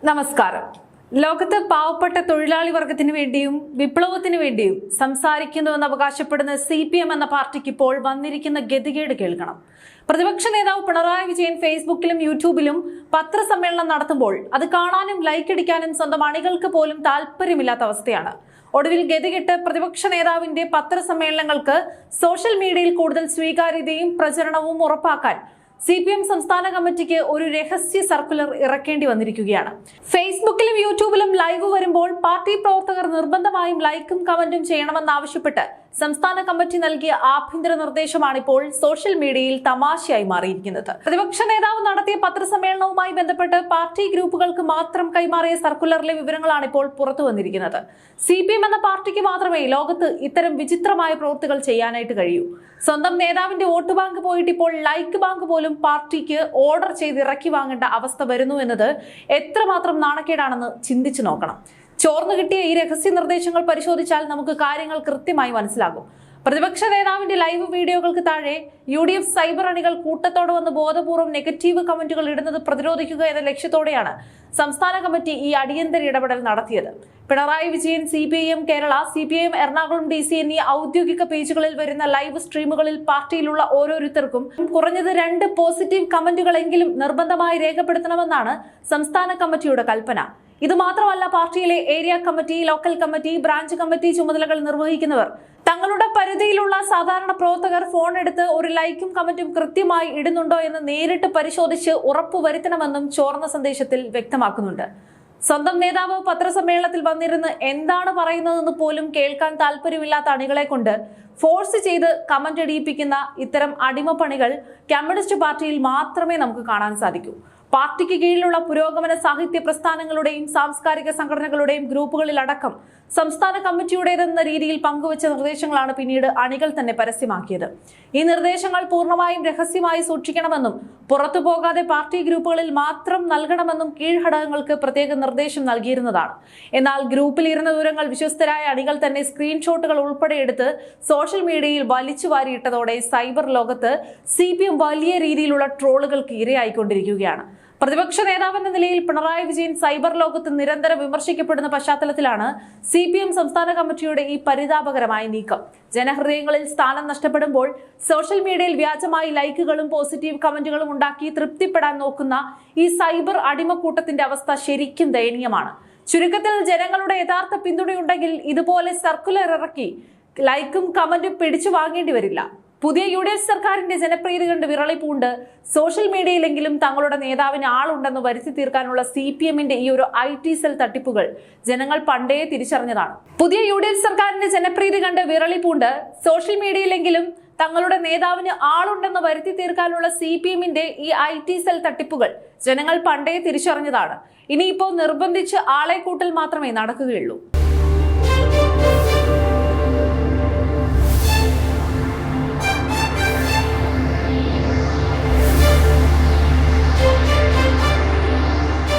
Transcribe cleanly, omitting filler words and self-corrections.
നമസ്കാരം. ലോകത്ത് പാവപ്പെട്ട തൊഴിലാളി വർഗത്തിന് വേണ്ടിയും വിപ്ലവത്തിന് വേണ്ടിയും സംസാരിക്കുന്നുവെന്ന് അവകാശപ്പെടുന്ന CPM എന്ന പാർട്ടിക്ക് ഇപ്പോൾ വന്നിരിക്കുന്ന ഗതികേട് കേൾക്കണം. പ്രതിപക്ഷ നേതാവ് പിണറായി വിജയൻ ഫേസ്ബുക്കിലും യൂട്യൂബിലും പത്രസമ്മേളനം നടത്തുമ്പോൾ അത് കാണാനും ലൈക്ക് അടിക്കാനും സ്വന്തം അണികൾക്ക് പോലും താല്പര്യമില്ലാത്ത അവസ്ഥയാണ്. ഒടുവിൽ ഗതികെട്ട് പ്രതിപക്ഷ നേതാവിന്റെ പത്രസമ്മേളനങ്ങൾക്ക് സോഷ്യൽ മീഡിയയിൽ കൂടുതൽ സ്വീകാര്യതയും പ്രചരണവും ഉറപ്പാക്കാൻ CPM സംസ്ഥാന കമ്മിറ്റിക്ക് ഒരു രഹസ്യ സർക്കുലർ ഇറക്കേണ്ടി വന്നിരിക്കുകയാണ്. ഫേസ്ബുക്കിലും യൂട്യൂബിലും ലൈവ് വരുമ്പോൾ പാർട്ടി പ്രവർത്തകർ നിർബന്ധമായും ലൈക്കും കമന്റും ചെയ്യണമെന്നാവശ്യപ്പെട്ട് സംസ്ഥാന കമ്മിറ്റി നൽകിയ ആഭ്യന്തര നിർദ്ദേശമാണ് ഇപ്പോൾ സോഷ്യൽ മീഡിയയിൽ തമാശയായി മാറിയിരിക്കുന്നത്. പ്രതിപക്ഷ നേതാവ് നടത്തിയ പത്രസമ്മേളനവുമായി ബന്ധപ്പെട്ട് പാർട്ടി ഗ്രൂപ്പുകൾക്ക് മാത്രം കൈമാറിയ സർക്കുലറിലെ വിവരങ്ങളാണ് ഇപ്പോൾ പുറത്തു വന്നിരിക്കുന്നത്. CPM എന്ന പാർട്ടിക്ക് മാത്രമേ ലോകത്ത് ഇത്തരം വിചിത്രമായ പ്രവൃത്തികൾ ചെയ്യാനായിട്ട് കഴിയൂ. സ്വന്തം നേതാവിന്റെ വോട്ട് ബാങ്ക് പോയിട്ട് ഇപ്പോൾ ലൈക്ക് ബാങ്ക് പോലും പാർട്ടിക്ക് ഓർഡർ ചെയ്ത് ഇറക്കി വാങ്ങേണ്ട അവസ്ഥ വരുന്നു എന്നത് എത്രമാത്രം നാണക്കേടാണെന്ന് ചിന്തിച്ചു നോക്കണം. ചോർന്നു കിട്ടിയ ഈ രഹസ്യ നിർദ്ദേശങ്ങൾ പരിശോധിച്ചാൽ നമുക്ക് കാര്യങ്ങൾ കൃത്യമായി മനസ്സിലാകും. പ്രതിപക്ഷ നേതാവിന്റെ ലൈവ് വീഡിയോകൾക്ക് താഴെ UDF സൈബർ അണികൾ കൂട്ടത്തോടെ വന്ന് ബോധപൂർവ്വം നെഗറ്റീവ് കമന്റുകൾ ഇടുന്നത് പ്രതിരോധിക്കുക എന്ന ലക്ഷ്യത്തോടെയാണ് സംസ്ഥാന കമ്മിറ്റി ഈ അടിയന്തര ഇടപെടൽ നടത്തിയത്. Pinarayi Vijayan, CPIM Kerala, CPIM Ernakulam DC എന്നീ ഔദ്യോഗിക പേജുകളിൽ വരുന്ന ലൈവ് സ്ട്രീമുകളിൽ പാർട്ടിയിലുള്ള ഓരോരുത്തർക്കും കുറഞ്ഞത് 2 പോസിറ്റീവ് കമന്റുകളെങ്കിലും നിർബന്ധമായി രേഖപ്പെടുത്തണമെന്നാണ് സംസ്ഥാന കമ്മിറ്റിയുടെ കൽപ്പന. ഇത് മാത്രമല്ല, പാർട്ടിയിലെ area committee, local committee, branch committee ചുമതലകൾ നിർവഹിക്കുന്നവർ തങ്ങളുടെ പരിധിയിലുള്ള സാധാരണ പ്രവർത്തകർ ഫോൺ എടുത്ത് ഒരു ലൈക്കും കമന്റും കൃത്യമായി ഇടുന്നുണ്ടോ എന്ന് നേരിട്ട് പരിശോധിച്ച് ഉറപ്പുവരുത്തണമെന്നും ചോർന്ന സന്ദേശത്തിൽ വ്യക്തമാക്കുന്നുണ്ട്. സ്വന്തം നേതാവ് പത്രസമ്മേളനത്തിൽ വന്നിരുന്ന് എന്താണ് പറയുന്നതെന്ന് പോലും കേൾക്കാൻ താല്പര്യമില്ലാത്ത അണികളെ കൊണ്ട് ഫോഴ്സ് ചെയ്ത് കമന്റ് അടിയിപ്പിക്കുന്ന ഇത്തരം അടിമപ്പണികൾ കമ്മ്യൂണിസ്റ്റ് പാർട്ടിയിൽ മാത്രമേ നമുക്ക് കാണാൻ സാധിക്കൂ. പാർട്ടിക്ക് കീഴിലുള്ള പുരോഗമന സാഹിത്യ പ്രസ്ഥാനങ്ങളുടെയും സാംസ്കാരിക സംഘടനകളുടെയും ഗ്രൂപ്പുകളിലടക്കം സംസ്ഥാന കമ്മിറ്റിയുടേതെന്ന രീതിയിൽ പങ്കുവച്ച നിർദ്ദേശങ്ങളാണ് പിന്നീട് അണികൾ തന്നെ പരസ്യമാക്കിയത്. ഈ നിർദ്ദേശങ്ങൾ പൂർണ്ണമായും രഹസ്യമായി സൂക്ഷിക്കണമെന്നും പുറത്തു പോകാതെ പാർട്ടി ഗ്രൂപ്പുകളിൽ മാത്രം നൽകണമെന്നും കീഴ്ഘടകങ്ങൾക്ക് പ്രത്യേക നിർദ്ദേശം നൽകിയിരുന്നതാണ്. എന്നാൽ ഗ്രൂപ്പിൽ ഇരുന്ന വിവരങ്ങൾ വിശ്വസ്തരായ അണികൾ തന്നെ സ്ക്രീൻഷോട്ടുകൾ ഉൾപ്പെടെ എടുത്ത് സോഷ്യൽ മീഡിയയിൽ വലിച്ചു വാരിയിട്ടതോടെ സൈബർ ലോകത്ത് CPM വലിയ രീതിയിലുള്ള ട്രോളുകൾക്ക് ഇരയായിക്കൊണ്ടിരിക്കുകയാണ്. പ്രതിപക്ഷ നേതാവെന്ന നിലയിൽ പിണറായി വിജയൻ സൈബർ ലോകത്ത് നിരന്തരം വിമർശിക്കപ്പെടുന്ന പശ്ചാത്തലത്തിലാണ് CPM സംസ്ഥാന കമ്മിറ്റിയുടെ ഈ പരിതാപകരമായ നീക്കം. ജനഹൃദയങ്ങളിൽ സ്ഥാനം നഷ്ടപ്പെടുമ്പോൾ സോഷ്യൽ മീഡിയയിൽ വ്യാജമായി ലൈക്കുകളും പോസിറ്റീവ് കമന്റുകളും ഉണ്ടാക്കി തൃപ്തിപ്പെടാൻ നോക്കുന്ന ഈ സൈബർ അടിമക്കൂട്ടത്തിന്റെ അവസ്ഥ ശരിക്കും ദയനീയമാണ്. ചുരുക്കത്തിൽ, ജനങ്ങളുടെ യഥാർത്ഥ പിന്തുണയുണ്ടെങ്കിൽ ഇതുപോലെ സർക്കുലർ ഇറക്കി ലൈക്കും കമന്റും പിടിച്ചു വാങ്ങേണ്ടി വരില്ല. പുതിയ UDF സർക്കാരിന്റെ ജനപ്രീതി കണ്ട് വിറളിപ്പൂണ്ട് സോഷ്യൽ മീഡിയയിലെങ്കിലും തങ്ങളുടെ നേതാവിന് ആളുണ്ടെന്ന് വരുത്തി തീർക്കാനുള്ള CPMന്റെ ഈ ഒരു IT സെൽ തട്ടിപ്പുകൾ ജനങ്ങൾ പണ്ടേ തിരിച്ചറിഞ്ഞതാണ്. പുതിയ UDF സർക്കാരിന്റെ ജനപ്രീതി കണ്ട് വിറളിപ്പൂണ്ട് സോഷ്യൽ മീഡിയയിലെങ്കിലും തങ്ങളുടെ നേതാവിന് ആളുണ്ടെന്ന് വരുത്തി തീർക്കാനുള്ള CPMന്റെ ഈ IT സെൽ തട്ടിപ്പുകൾ ജനങ്ങൾ പണ്ടേ തിരിച്ചറിഞ്ഞതാണ്. ഇനിയിപ്പോൾ നിർബന്ധിച്ച് ആളെ കൂട്ടൽ മാത്രമേ നടക്കുകയുള്ളൂ.